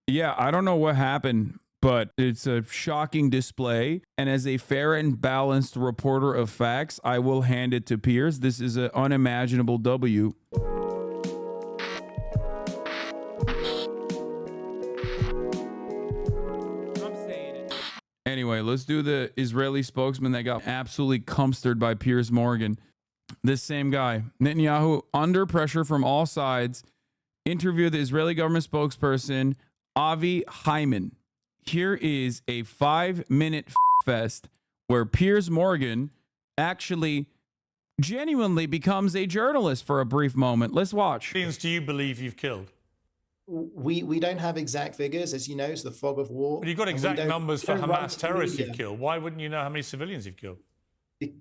Yeah, I don't know what happened, but it's a shocking display. And as a fair and balanced reporter of facts, I will hand it to Piers. This is an unimaginable W. Anyway, let's do the Israeli spokesman that got absolutely cumstered by Piers Morgan. This same guy, Netanyahu, under pressure from all sides, interviewed the Israeli government spokesperson, Avi Hyman. Here is a 5-minute fest where Piers Morgan actually genuinely becomes a journalist for a brief moment. Let's watch. Millions do you believe you've killed? We don't have exact figures, as you know, it's the fog of war. But you've got exact numbers for Hamas terrorists you've killed. Why wouldn't you know how many civilians you've killed?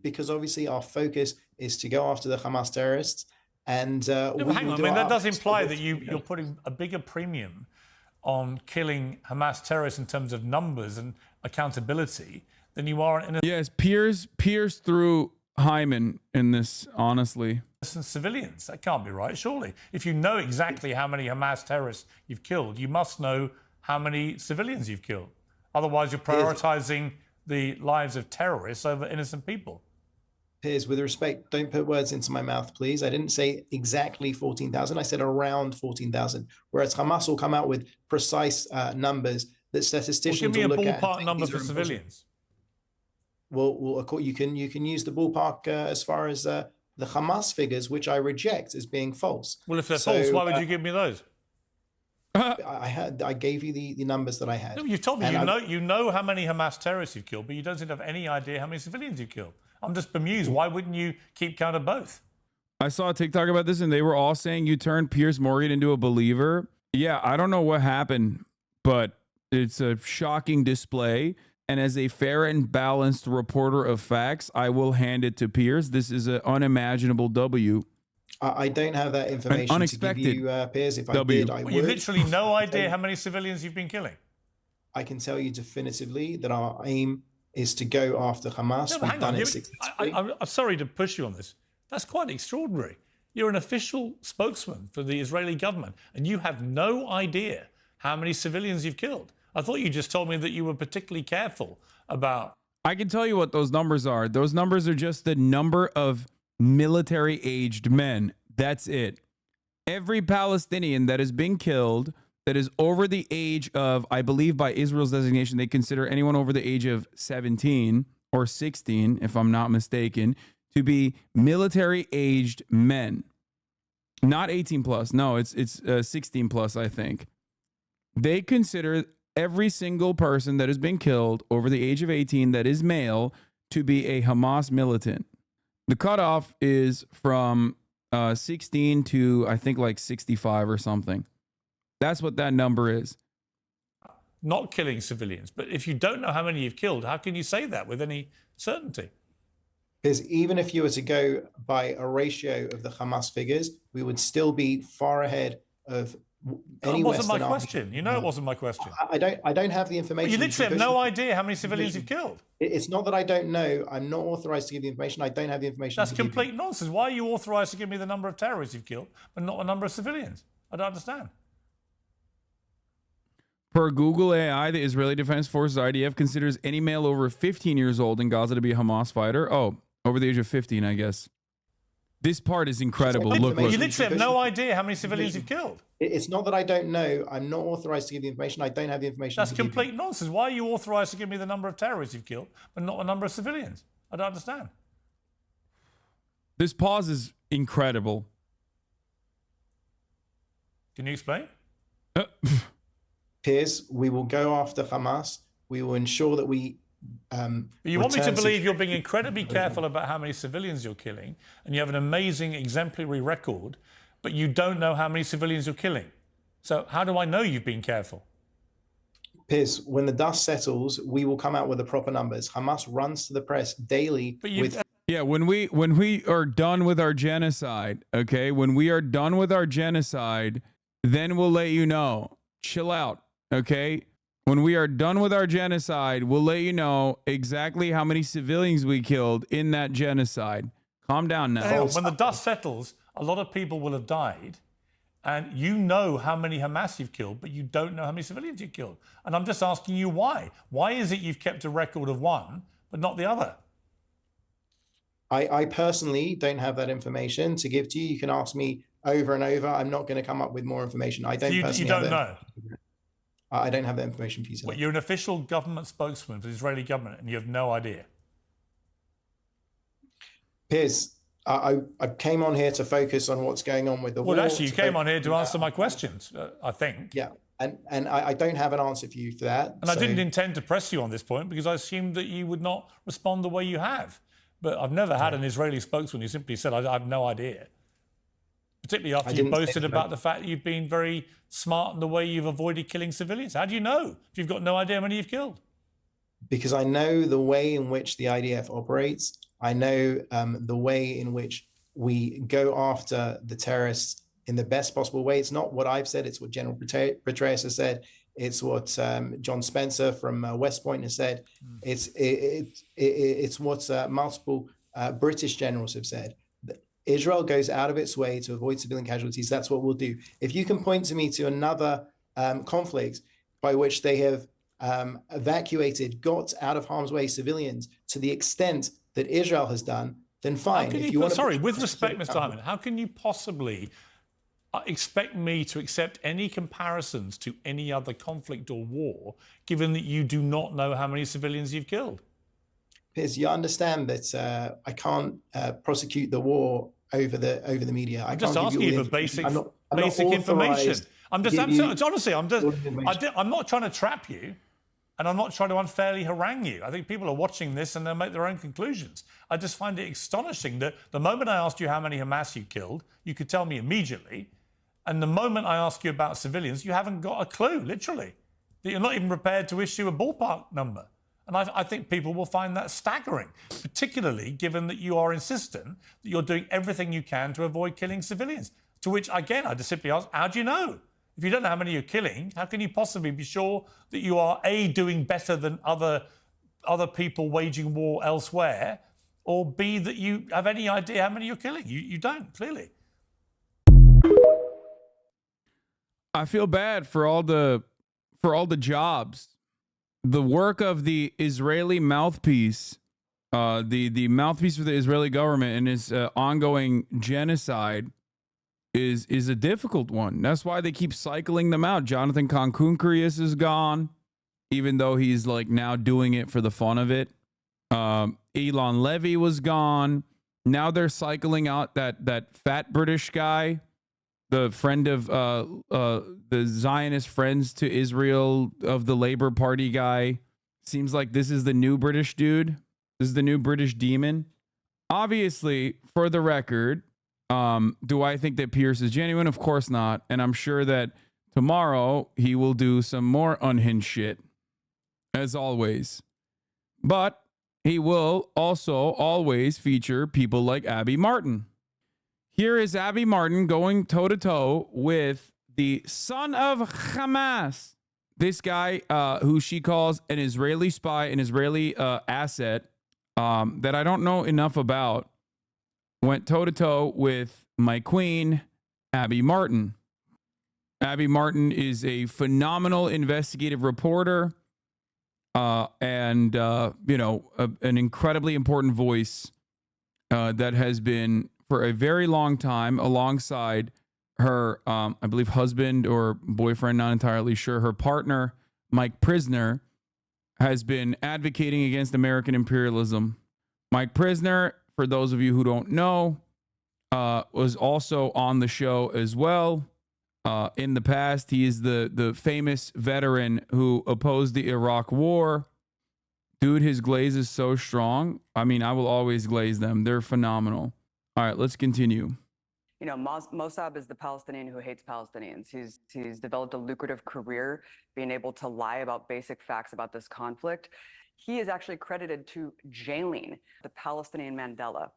Because obviously our focus is to go after the Hamas terrorists. And hang on, I mean, that does imply that you're putting a bigger premium on killing Hamas terrorists in terms of numbers and accountability than you are in Yes, Piers threw Hyman in this, honestly. Civilians. That can't be right, surely. If you know exactly how many Hamas terrorists you've killed, you must know how many civilians you've killed. Otherwise, you're prioritizing the lives of terrorists over innocent people. Piers, with respect, don't put words into my mouth, please. I didn't say exactly 14,000. I said around 14,000. Whereas Hamas will come out with precise numbers that statisticians will look at. Give me a ballpark number for civilians. Well, you can use the ballpark as far as the Hamas figures, which I reject as being false. Well, if they're false, why would you give me those? I gave you the numbers that I had. No, you've told me you know how many Hamas terrorists you've killed, but you don't seem to have any idea how many civilians you've killed. I'm just bemused. Why wouldn't you keep count of both? I saw a TikTok about this, and they were all saying you turned Piers Morgan into a believer. Yeah, I don't know what happened, but it's a shocking display. And as a fair and balanced reporter of facts, I will hand it to Piers. This is an unimaginable W. I don't have that information unexpected to give you, Piers. If W. I did, I would. You've literally no idea how many civilians you've been killing. I can tell you definitively that our aim is to go after Hamas. No, hang on. I'm sorry to push you on this. That's quite extraordinary. You're an official spokesman for the Israeli government, and you have no idea how many civilians you've killed. I thought you just told me that you were particularly careful about... I can tell you what those numbers are. Those numbers are just the number of military-aged men. That's it. Every Palestinian that has been killed that is over the age of, I believe by Israel's designation, they consider anyone over the age of 17 or 16, if I'm not mistaken, to be military-aged men. Not 18 plus. No, it's 16 plus, I think. They consider every single person that has been killed over the age of 18 that is male to be a Hamas militant. The cutoff is from 16 to, I think, like 65 or something. That's what that number is. Not killing civilians. But if you don't know how many you've killed, how can you say that with any certainty? Because even if you were to go by a ratio of the Hamas figures, we would still be far ahead of any Western army. It wasn't my question. You know it wasn't my question. I don't have the information. Well, you literally have no idea how many civilians you've killed. It's not that I don't know. I'm not authorized to give the information. I don't have the information. That's complete nonsense. Why are you authorized to give me the number of terrorists you've killed, but not the number of civilians? I don't understand. Per Google AI, the Israeli Defense Forces IDF considers any male over 15 years old in Gaza to be a Hamas fighter. Oh, over the age of 15, I guess. This part is incredible. Look. You literally have no idea how many civilians you've killed. It's not that I don't know. I'm not authorized to give the information. I don't have the information. That's complete nonsense. Why are you authorized to give me the number of terrorists you've killed, but not the number of civilians? I don't understand. This pause is incredible. Can you explain? Piers, we will go after Hamas. We will ensure that we... you want me to believe you're being incredibly careful about how many civilians you're killing, and you have an amazing exemplary record, but you don't know how many civilians you're killing. So how do I know you've been careful? Piers, when the dust settles, we will come out with the proper numbers. Hamas runs to the press daily with... Yeah, when we are done with our genocide, okay? When we are done with our genocide, then we'll let you know. Chill out, okay? When we are done with our genocide, we'll let you know exactly how many civilians we killed in that genocide. Calm down now. When the dust settles, a lot of people will have died, And you know how many Hamas you've killed, but you don't know how many civilians you've killed. And I'm just asking you why. Why is it you've kept a record of one, but not the other? I personally don't have that information to give to you. You can ask me over and over. I'm not going to come up with more information. I don't personally you don't know. I don't have that information for you. But you're an official government spokesman for the Israeli government, and you have no idea. Piers, I came on here to focus on what's going on with the war. Well, actually, you came on here to answer my questions, I think. Yeah, and I don't have an answer for you for that. And I didn't intend to press you on this point because I assumed that you would not respond the way you have. But I've never had an Israeli spokesman who simply said, I have no idea. Particularly after you boasted about the fact that you've been very smart in the way you've avoided killing civilians. How do you know if you've got no idea how many you've killed? Because I know the way in which the IDF operates. I know the way in which we go after the terrorists in the best possible way. It's not what I've said. It's what General Petraeus has said. It's what John Spencer from West Point has said. It's what multiple British generals have said. Israel goes out of its way to avoid civilian casualties. That's what we'll do. If you can point to me to another conflict by which they have evacuated, got out of harm's way civilians to the extent that Israel has done, then fine. With respect, Mr. Hyman, how can you possibly expect me to accept any comparisons to any other conflict or war, given that you do not know how many civilians you've killed? Piers, you understand that I can't prosecute the war over the media. I'm just asking you for basic information. I'm not trying to trap you, and I'm not trying to unfairly harangue you. I think people are watching this and they'll make their own conclusions. I just find it astonishing that the moment I asked you how many Hamas you killed, you could tell me immediately. And the moment I ask you about civilians, you haven't got a clue, literally. That you're not even prepared to issue a ballpark number. And I think people will find that staggering, particularly given that you are insistent that you're doing everything you can to avoid killing civilians. To which, again, I just simply ask, how do you know? If you don't know how many you're killing, how can you possibly be sure that you are, A, doing better than other people waging war elsewhere, or B, that you have any idea how many you're killing? You don't, clearly. I feel bad for all the jobs. The work of the Israeli mouthpiece, the mouthpiece for the Israeli government and its ongoing genocide is a difficult one. That's why they keep cycling them out. Jonathan Konkunkrius is gone, even though he's like now doing it for the fun of it. Elon Levy was gone. Now they're cycling out that fat British guy, the friend of the Zionist Friends to Israel of the Labour Party guy. Seems like this is the new British dude. This is the new British demon. Obviously, for the record, do I think that Piers is genuine? Of course not. And I'm sure that tomorrow he will do some more unhinged shit, as always. But he will also always feature people like Abby Martin. Here is Abby Martin going toe-to-toe with the son of Hamas. This guy who she calls an Israeli spy, an Israeli asset that I don't know enough about, went toe-to-toe with my queen, Abby Martin. Abby Martin is a phenomenal investigative reporter and an incredibly important voice that has been for a very long time alongside her, I believe, husband or boyfriend, not entirely sure. Her partner, Mike Prisner, has been advocating against American imperialism. Mike Prisner, for those of you who don't know, was also on the show as well. In the past, he is the famous veteran who opposed the Iraq War. Dude, his glaze is so strong. I mean, I will always glaze them. They're phenomenal. All right, let's continue. You know, Mossab is the Palestinian who hates Palestinians. He's developed a lucrative career being able to lie about basic facts about this conflict. He is actually credited to jailing the Palestinian Mandela,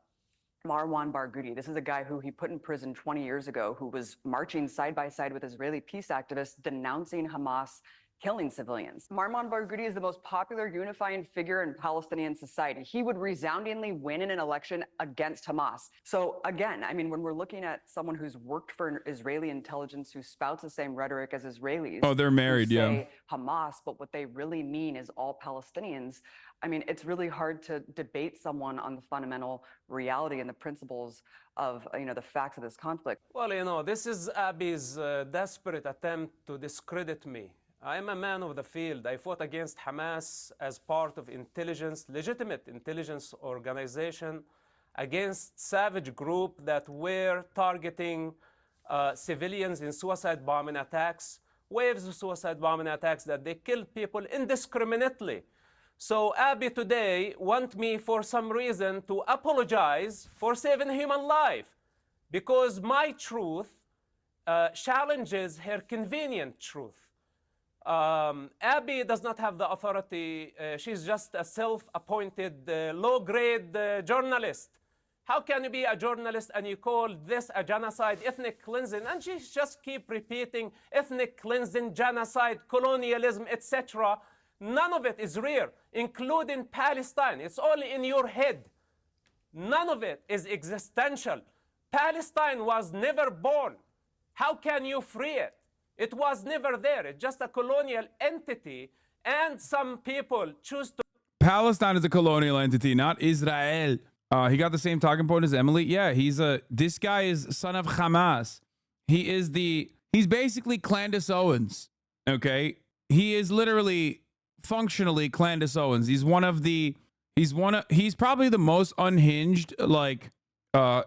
Marwan Barghouti. This is a guy who he put in prison 20 years ago, who was marching side by side with Israeli peace activists denouncing Hamas killing civilians. Marwan Barghouti is the most popular unifying figure in Palestinian society. He would resoundingly win in an election against Hamas. So again, I mean, when we're looking at someone who's worked for Israeli intelligence, who spouts the same rhetoric as Israelis. Oh, they're married, who yeah. say Hamas, but what they really mean is all Palestinians. I mean, it's really hard to debate someone on the fundamental reality and the principles of, the facts of this conflict. Well, this is Abi's desperate attempt to discredit me. I am a man of the field. I fought against Hamas as part of legitimate intelligence organization, against savage group that were targeting civilians in suicide bombing attacks, waves of suicide bombing attacks that they killed people indiscriminately. So Abi today want me for some reason to apologize for saving human life because my truth challenges her convenient truth. Abi does not have the authority. She's just a self-appointed low-grade journalist. How can you be a journalist and you call this a genocide, ethnic cleansing? And she just keep repeating ethnic cleansing, genocide, colonialism, etc. None of it is real, including Palestine. It's only in your head. None of it is existential. Palestine was never born. How can you free it? It was never there. It's just a colonial entity, and some people choose to. Palestine is a colonial entity, not Israel. He got the same talking point as Emily. Yeah, this guy is son of Hamas. He's basically Clandis Owens. Okay, he is literally functionally Clandis Owens. He's probably the most unhinged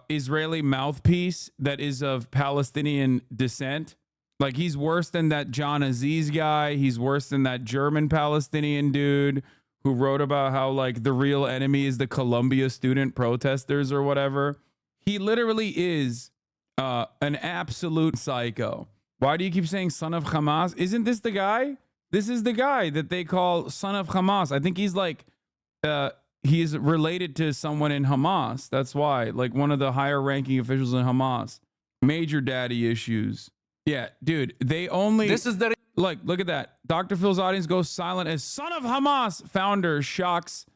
Israeli mouthpiece that is of Palestinian descent. Like, he's worse than that John Aziz guy. He's worse than that German Palestinian dude who wrote about how, the real enemy is the Columbia student protesters or whatever. He literally is an absolute psycho. Why do you keep saying son of Hamas? Isn't this the guy? This is the guy that they call son of Hamas. I think he's he's related to someone in Hamas. That's why, one of the higher ranking officials in Hamas. Major daddy issues. Yeah, dude, this is the look at that. Dr. Phil's audience goes silent as son of Hamas founder shocks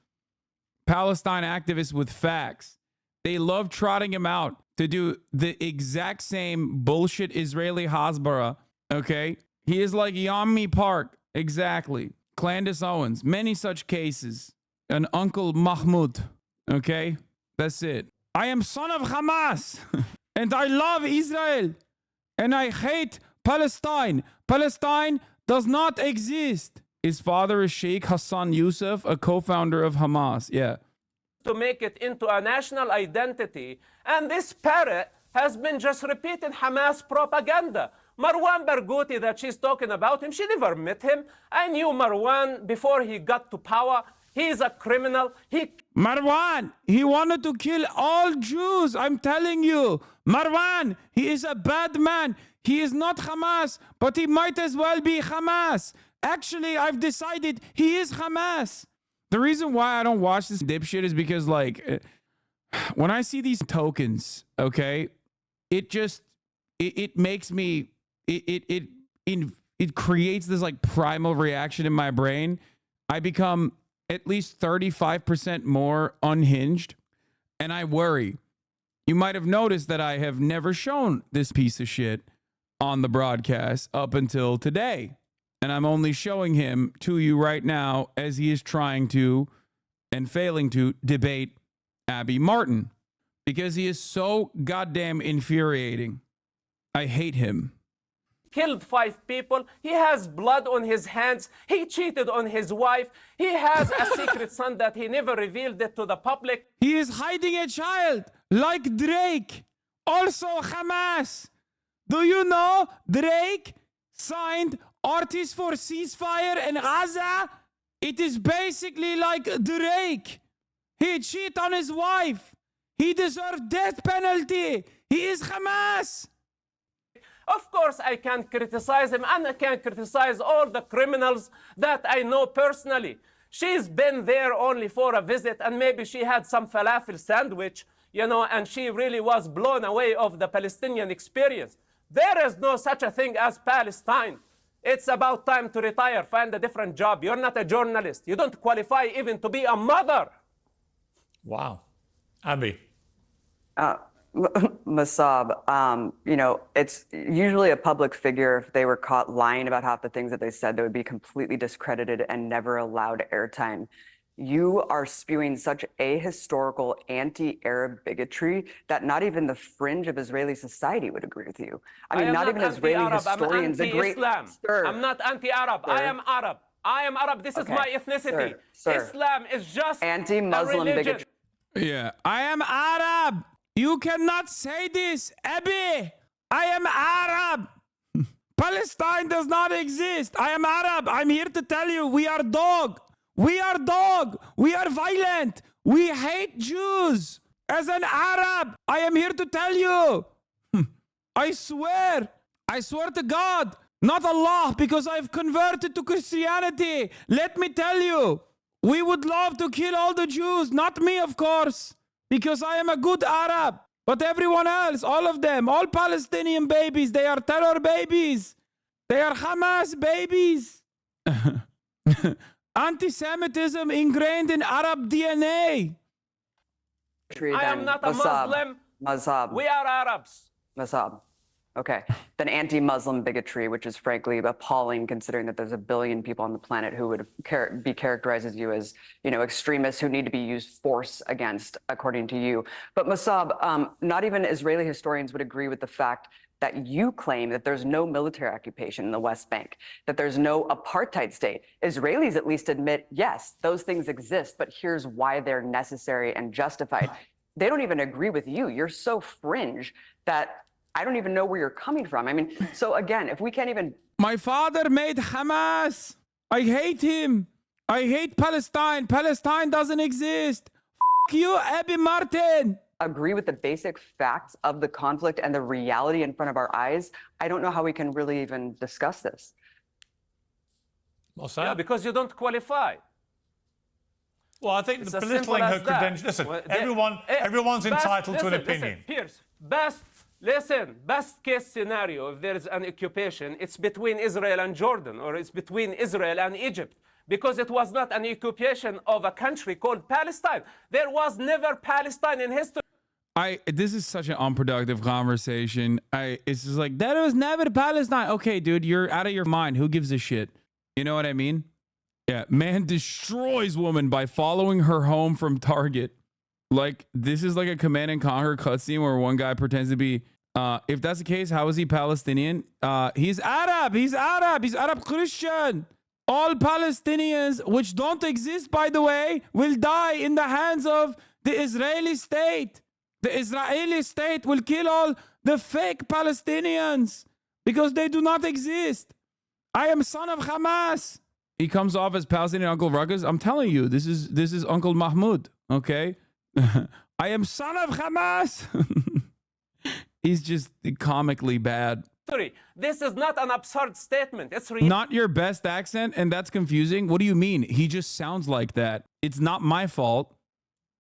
Palestine activists with facts. They love trotting him out to do the exact same bullshit Israeli Hasbara. Okay, he is like Yammi Park, exactly. Clandis Owens, many such cases. An Uncle Mahmoud. Okay, that's it. I am son of Hamas, and I love Israel. And I hate Palestine. Palestine does not exist. His father is Sheikh Hassan Youssef, a co-founder of Hamas. Yeah. To make it into a national identity. And this parrot has been just repeating Hamas propaganda. Marwan Barghouti that she's talking about him, she never met him. I knew Marwan before he got to power. He's a criminal. Marwan, he wanted to kill all Jews. I'm telling you. Marwan, he is a bad man. He is not Hamas, but he might as well be Hamas. Actually, I've decided he is Hamas. The reason why I don't watch this dipshit is because, when I see these tokens, okay, it makes me, it creates this primal reaction in my brain. I become at least 35% more unhinged, and I worry. You might have noticed that I have never shown this piece of shit on the broadcast up until today. And I'm only showing him to you right now as he is trying to and failing to debate Abby Martin because he is so goddamn infuriating. I hate him. Killed 5 people. He has blood on his hands. He cheated on his wife. He has a secret son that he never revealed it to the public. He is hiding a child like Drake. Also Hamas. Do you know Drake signed Artists for Ceasefire in Gaza? It is basically like Drake. He cheated on his wife. He deserved death penalty. He is Hamas. Of course, I can criticize him, and I can criticize all the criminals that I know personally. She's been there only for a visit, and maybe she had some falafel sandwich, and she really was blown away of the Palestinian experience. There is no such a thing as Palestine. It's about time to retire, find a different job. You're not a journalist. You don't qualify even to be a mother. Wow. Abby. Masab, you know, it's usually a public figure. If they were caught lying about half the things that they said, they would be completely discredited and never allowed airtime. You are spewing such ahistorical anti-Arab bigotry that not even the fringe of Israeli society would agree with you. I mean, not even Israeli historians agree. Sir, I'm not anti-Arab. I am Arab. I am Arab. This is my ethnicity. Sir, Islam is just anti-Muslim bigotry. Yeah, I am Arab. You cannot say this, Abby. I am Arab. Palestine does not exist. I am Arab. I'm here to tell you, we are dog. We are dog. We are violent. We hate Jews. As an Arab, I am here to tell you. I swear to God, not Allah, because I've converted to Christianity. Let me tell you, we would love to kill all the Jews. Not me, of course, because I am a good Arab. But everyone else, all of them, all Palestinian babies, they are terror babies. They are Hamas babies. Anti-Semitism ingrained in Arab DNA. I am not a Muslim. Mazhab. We are Arabs. Mazhab. Okay. Then anti-Muslim bigotry, which is frankly appalling considering that there's a billion people on the planet who would be characterized as you as, you know, extremists who need to be used force against, according to you. But Masab, not even Israeli historians would agree with the fact that you claim that there's no military occupation in the West Bank, that there's no apartheid state. Israelis at least admit, yes, those things exist, but here's why they're necessary and justified. They don't even agree with you. You're so fringe that I don't even know where you're coming from. I mean, so again, if we can't even... My father made Hamas. I hate him. I hate Palestine. Palestine doesn't exist. F you, Abby Martin. Agree with the basic facts of the conflict and the reality in front of our eyes, I don't know how we can really even discuss this. What's that? Yeah, because you don't qualify. Well, I think the belittling her credentials. Listen, well, everyone's entitled to an opinion. Pierce, best case scenario, if there is an occupation, it's between Israel and Jordan, or it's between Israel and Egypt. Because it was not an occupation of a country called Palestine. There was never Palestine in history. This is such an unproductive conversation. It's just like, that was never Palestine. Okay, dude, you're out of your mind. Who gives a shit? You know what I mean? Yeah, man destroys woman by following her home from Target. Like, this is like a Command and Conquer cutscene where one guy pretends to be, if that's the case, how is he Palestinian? He's Arab. He's Arab Christian. All Palestinians, which don't exist, by the way, will die in the hands of the Israeli state. The Israeli state will kill all the fake Palestinians because they do not exist. I am son of Hamas. He comes off as Palestinian Uncle Ruckus. I'm telling you, this is Uncle Mahmoud, okay? I am son of Hamas. He's just comically bad. This is not an absurd statement. It's not your best accent, and that's confusing. What do you mean? He just sounds like that. It's not my fault.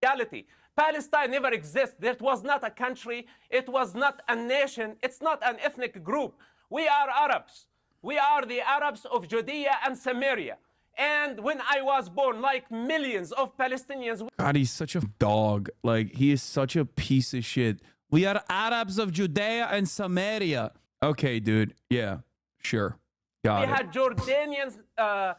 Reality. Palestine never existed. It was not a country. It was not a nation. It's not an ethnic group. We are Arabs. We are the Arabs of Judea and Samaria. And when I was born, like millions of Palestinians... God, he's such a dog. Like, he is such a piece of shit. We are Arabs of Judea and Samaria. Okay, dude. Yeah, sure. Got it. We had Jordanian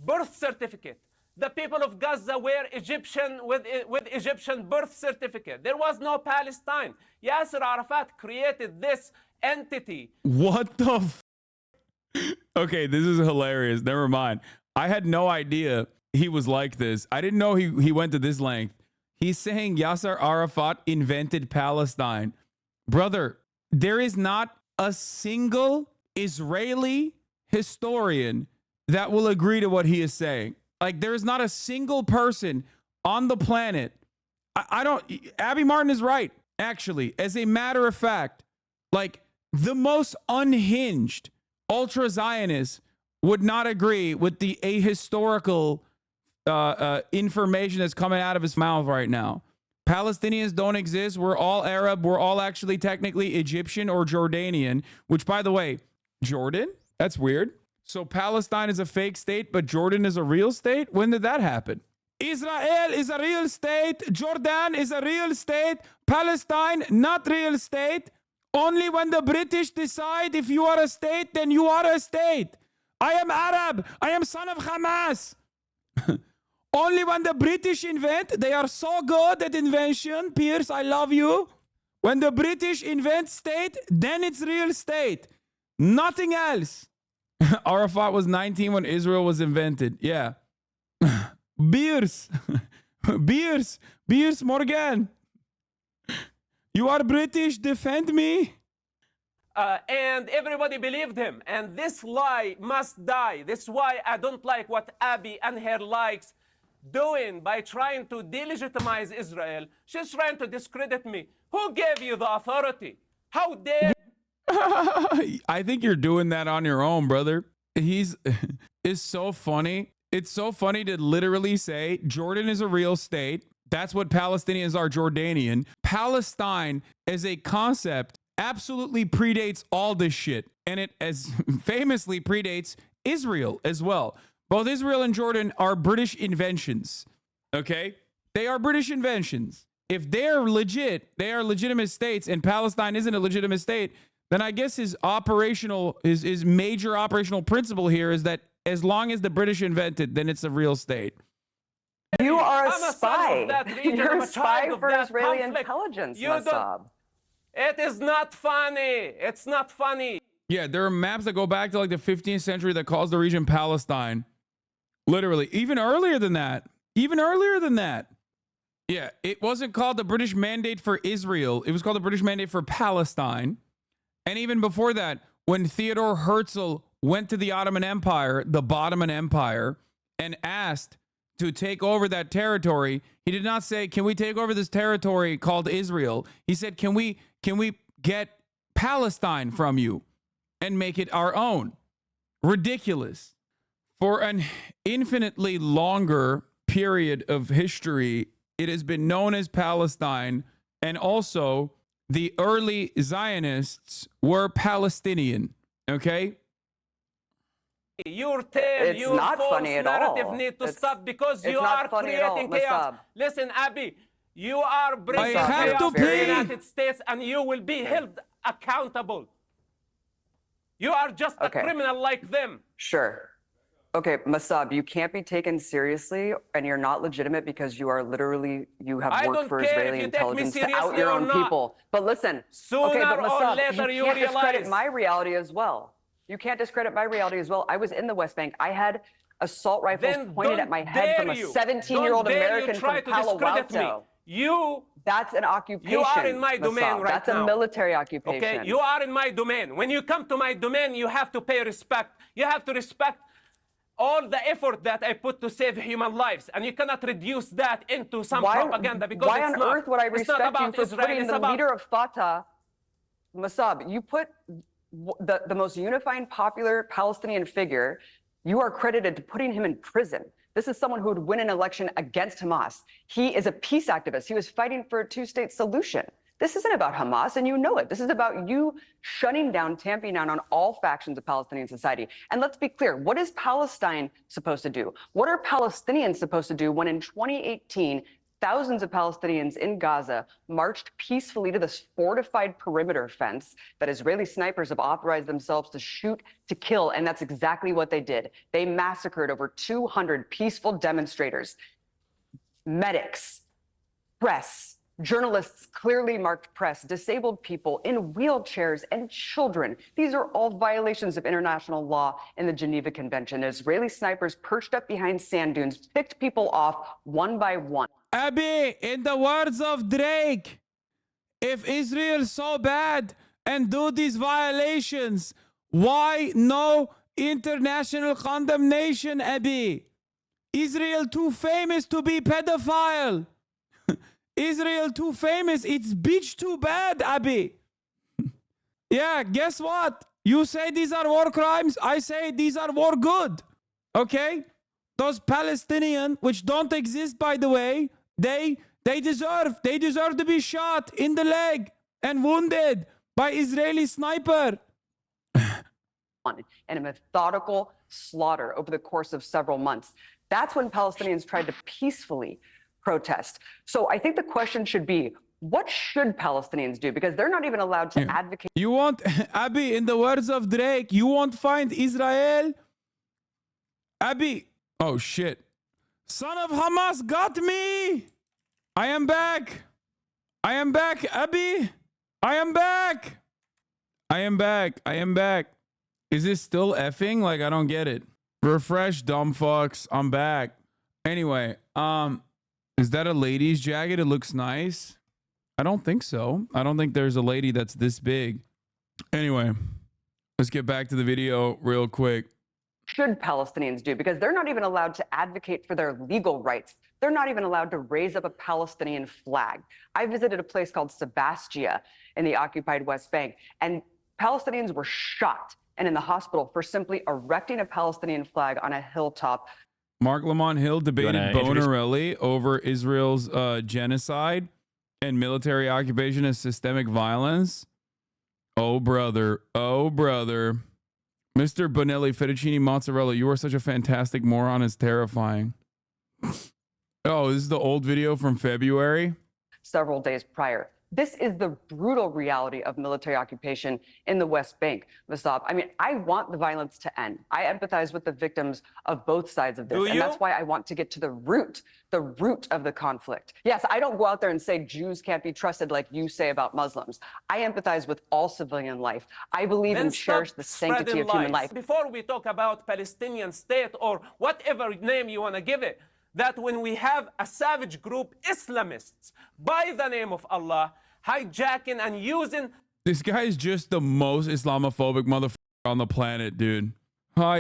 birth certificate. The people of Gaza were Egyptian with Egyptian birth certificate. There was no Palestine. Yasser Arafat created this entity. What the f? Okay, this is hilarious. Never mind. I had no idea he was like this. I didn't know he went to this length. He's saying Yasser Arafat invented Palestine. Brother, there is not a single Israeli historian that will agree to what he is saying. Like, there is not a single person on the planet. I don't... Abby Martin is right, actually. As a matter of fact, like, the most unhinged ultra-Zionists would not agree with the ahistorical information that's coming out of his mouth right now. Palestinians don't exist. We're all Arab. We're all actually technically Egyptian or Jordanian, which, by the way, Jordan? That's weird. So Palestine is a fake state, but Jordan is a real state? When did that happen? Israel is a real state. Jordan is a real state. Palestine, not real state. Only when the British decide if you are a state, then you are a state. I am Arab. I am son of Hamas. Only when the British invent, they are so good at invention. Piers, I love you. When the British invent state, then it's real state. Nothing else. Arafat was 19 when Israel was invented. Yeah. Piers Morgan. You are British, defend me. And everybody believed him. And this lie must die. This is why I don't like what Abby and her likes doing by trying to delegitimize Israel. She's trying to discredit me. Who gave you the authority? How dare I think you're doing that on your own, brother. It's so funny. It's so funny to literally say Jordan is a real state. That's what Palestinians are, Jordanian. Palestine as a concept absolutely predates all this shit. And it as famously predates Israel as well. Both Israel and Jordan are British inventions. Okay? They are British inventions. If they're legit, they are legitimate states, and Palestine isn't a legitimate state, then I guess his major operational principle here is that as long as the British invented, then it's a real state. You are a I'm a son of spy. that region. You're I'm a a spy child of for that Israeli conflict. intelligence, You don't- Massab. It is not funny. It's not funny. Yeah, there are maps that go back to like the 15th century that calls the region Palestine. Literally, even earlier than that. Even earlier than that. Yeah, it wasn't called the British Mandate for Israel. It was called the British Mandate for Palestine. And even before that, when Theodore Herzl went to the Ottoman Empire, the Ottoman Empire, and asked to take over that territory, he did not say, can we take over this territory called Israel? He said, can we get Palestine from you and make it our own? Ridiculous. For an infinitely longer period of history, it has been known as Palestine, and also the early Zionists were Palestinian, okay? Your tale, It's your not false funny at narrative all. need to It's- stop because it's you not are funny at all, creating chaos. Massab. Listen, Abby, you are bringing I have chaos to to the pee. United States, and you will be held accountable. You are just a Okay. criminal like them. Sure. Okay, Massab, you can't be taken seriously, and you're not legitimate because you are literally, you have I worked don't for care if Israeli you take me intelligence to out seriously your or own not. people. But listen, Sooner okay, but or Massab, later you you can't discredit realize. my reality as well. You can't discredit my reality as well. I was in the West Bank. I had assault rifles Then pointed at my head from a 17-year-old American try from to Palo discredit Alto. me. You, That's an occupation. are in my domain Massab. right That's now. a military occupation. okay, you are in my domain. When you come to my domain, you have to pay respect. You have to respect all the effort that I put to save human lives, and you cannot reduce that into some propaganda because why it's on not. earth would I It's not respect you about for Israel. putting It's the about leader of Fatah, Massab? You put the most unifying, popular Palestinian figure. You are credited to putting him in prison. This is someone who would win an election against Hamas. He is a peace activist. He was fighting for a two-state solution. This isn't about Hamas, and you know it. This is about you shutting down, tamping down on all factions of Palestinian society. And let's be clear, what is Palestine supposed to do? What are Palestinians supposed to do when in 2018, thousands of Palestinians in Gaza marched peacefully to this fortified perimeter fence that Israeli snipers have authorized themselves to shoot to kill? And that's exactly what they did. They massacred over 200 peaceful demonstrators, medics, press, journalists, clearly marked press, disabled people in wheelchairs, and children. These are all violations of international law in the Geneva Convention. Israeli snipers perched up behind sand dunes picked people off one by one. Abby, in the words of Drake, if Israel so bad and do these violations, why no international condemnation, Abby? Israel too famous to be pedophile. Israel too famous. It's bitch too bad, Abby. Yeah, guess what? You say these are war crimes. I say these are war good. Okay? Those Palestinians, which don't exist, by the way, they deserve to be shot in the leg and wounded by Israeli sniper. in a methodical slaughter over the course of several months. That's when Palestinians tried to peacefully protest. So I think the question should be, what should Palestinians do? Because they're not even allowed to advocate. You won't, Abby, in the words of Drake, you won't find Israel. Abby, oh shit. Son of Hamas got me. I am back. I am back, Abby. I am back. I am back. I am back. Is this still effing? Like, I don't get it. Refresh, dumb fucks. I'm back. Anyway, is that a lady's jacket? It looks nice. I don't think so. I don't think there's a lady that's this big. Anyway, let's get back to the video real quick. Should Palestinians do? Because they're not even allowed to advocate for their legal rights. They're not even allowed to raise up a Palestinian flag. I visited a place called Sebastia in the occupied West Bank, and Palestinians were shot and in the hospital for simply erecting a Palestinian flag on a hilltop. Mark Lamont Hill debated Bonarelli over Israel's genocide and military occupation as systemic violence. Oh, brother. Oh, brother. Mr. Bonelli, fettuccine mozzarella, you are such a fantastic moron. It's terrifying. Oh, this is the old video from February? Several days prior. This is the brutal reality of military occupation in the West Bank, Vasab. I mean, I want the violence to end. I empathize with the victims of both sides of this. And that's why I want to get to the root of the conflict. Yes, I don't go out there and say Jews can't be trusted like you say about Muslims. I empathize with all civilian life. I believe and cherish the sanctity of human life. Before we talk about Palestinian state or whatever name you want to give it, that when we have a savage group, Islamists, by the name of Allah, hijacking and using... This guy is just the most Islamophobic motherfucker on the planet, dude. How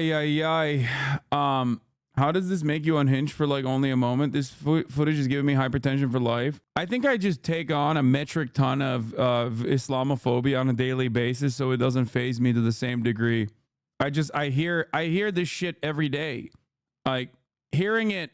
does this make you unhinged for like only a moment? This footage is giving me hypertension for life. I think I just take on a metric ton of Islamophobia on a daily basis so it doesn't faze me to the same degree. I hear this shit every day. Like, hearing it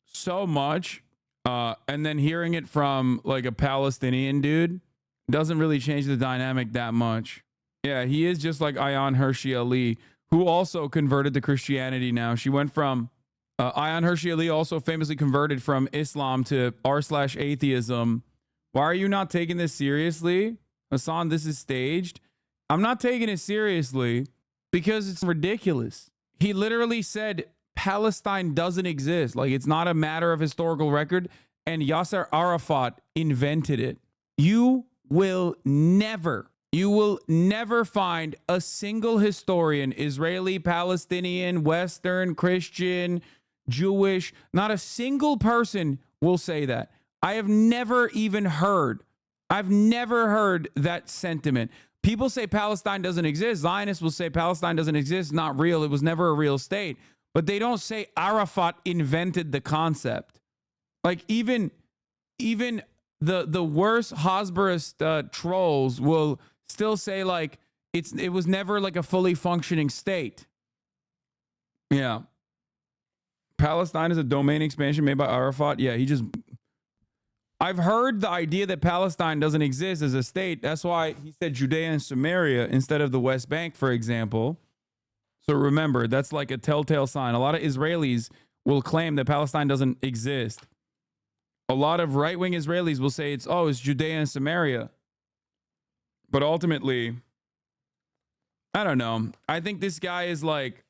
so much and then hearing it from like a Palestinian dude doesn't really change the dynamic that much. Yeah, he is just like Ayaan Hirsi Ali, who also converted to Christianity now. She went from Ayaan Hirsi Ali also famously converted from Islam to r/atheism. Why are you not taking this seriously? Hasan, this is staged. I'm not taking it seriously because it's ridiculous. He literally said Palestine doesn't exist. Like, it's not a matter of historical record, and Yasser Arafat invented it. You will never find a single historian, Israeli, Palestinian, Western, Christian, Jewish, not a single person will say that. I've never heard that sentiment. People say Palestine doesn't exist. Zionists will say Palestine doesn't exist, not real. It was never a real state. But they don't say Arafat invented the concept. Like, even the worst Hasbroist trolls will still say like it was never like a fully functioning state. Yeah. Palestine is a domain expansion made by Arafat. Yeah, I've heard the idea that Palestine doesn't exist as a state. That's why he said Judea and Samaria instead of the West Bank, for example. So remember, that's like a telltale sign. A lot of Israelis will claim that Palestine doesn't exist. A lot of right-wing Israelis will say it's Judea and Samaria. But ultimately, I don't know. I think this guy is like,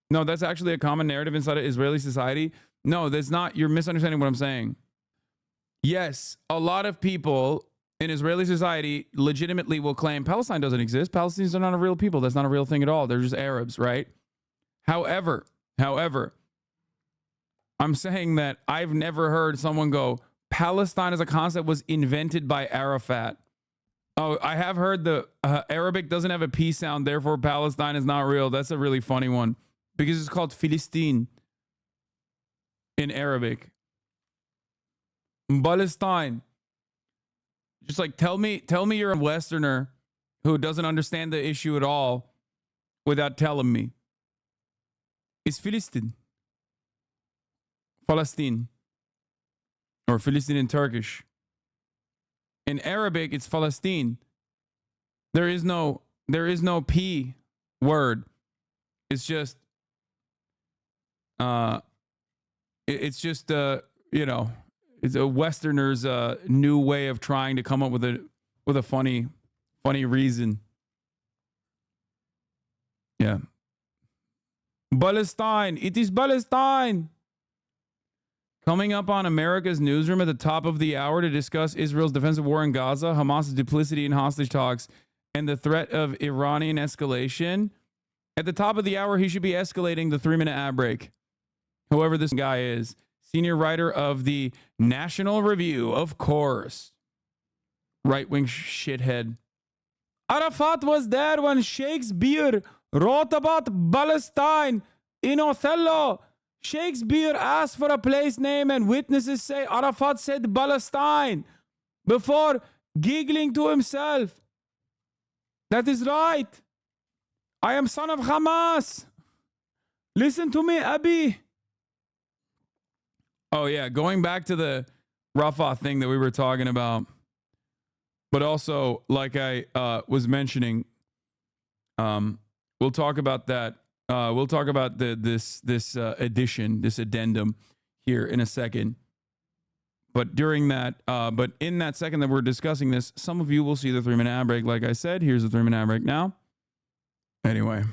no, that's actually a common narrative inside of Israeli society. No, that's not. You're misunderstanding what I'm saying. Yes, a lot of people in Israeli society legitimately will claim Palestine doesn't exist. Palestinians are not a real people. That's not a real thing at all. They're just Arabs, right? However, I'm saying that I've never heard someone go, Palestine as a concept was invented by Arafat. Oh, I have heard the Arabic doesn't have a P sound, therefore Palestine is not real. That's a really funny one because it's called Philistine in Arabic. Palestine. Just like tell me you're a Westerner who doesn't understand the issue at all without telling me. It's Philistine. Palestine. Or Philistine in Turkish. In Arabic, it's Palestine. There is no P word. It's just, it's just, you know, it's a Westerner's new way of trying to come up with a funny reason. Yeah. Palestine. It is Palestine. Coming up on America's Newsroom at the top of the hour to discuss Israel's defensive war in Gaza, Hamas's duplicity in hostage talks, and the threat of Iranian escalation. At the top of the hour, he should be escalating the 3-minute ad break. Whoever this guy is. Senior writer of the National Review, of course. Right-wing shithead. Arafat was there when Shakespeare wrote about Palestine in Othello. Shakespeare asked for a place name and witnesses say Arafat said Palestine before giggling to himself. That is right. I am son of Hamas. Listen to me, Abi. Oh, yeah. Going back to the Rafah thing that we were talking about. But also, like I was mentioning, we'll talk about that. We'll talk about this addition, this addendum here in a second. But during that, but in that second that we're discussing this, some of you will see the 3-minute ad break. Like I said, here's the 3-minute ad break now. Anyway.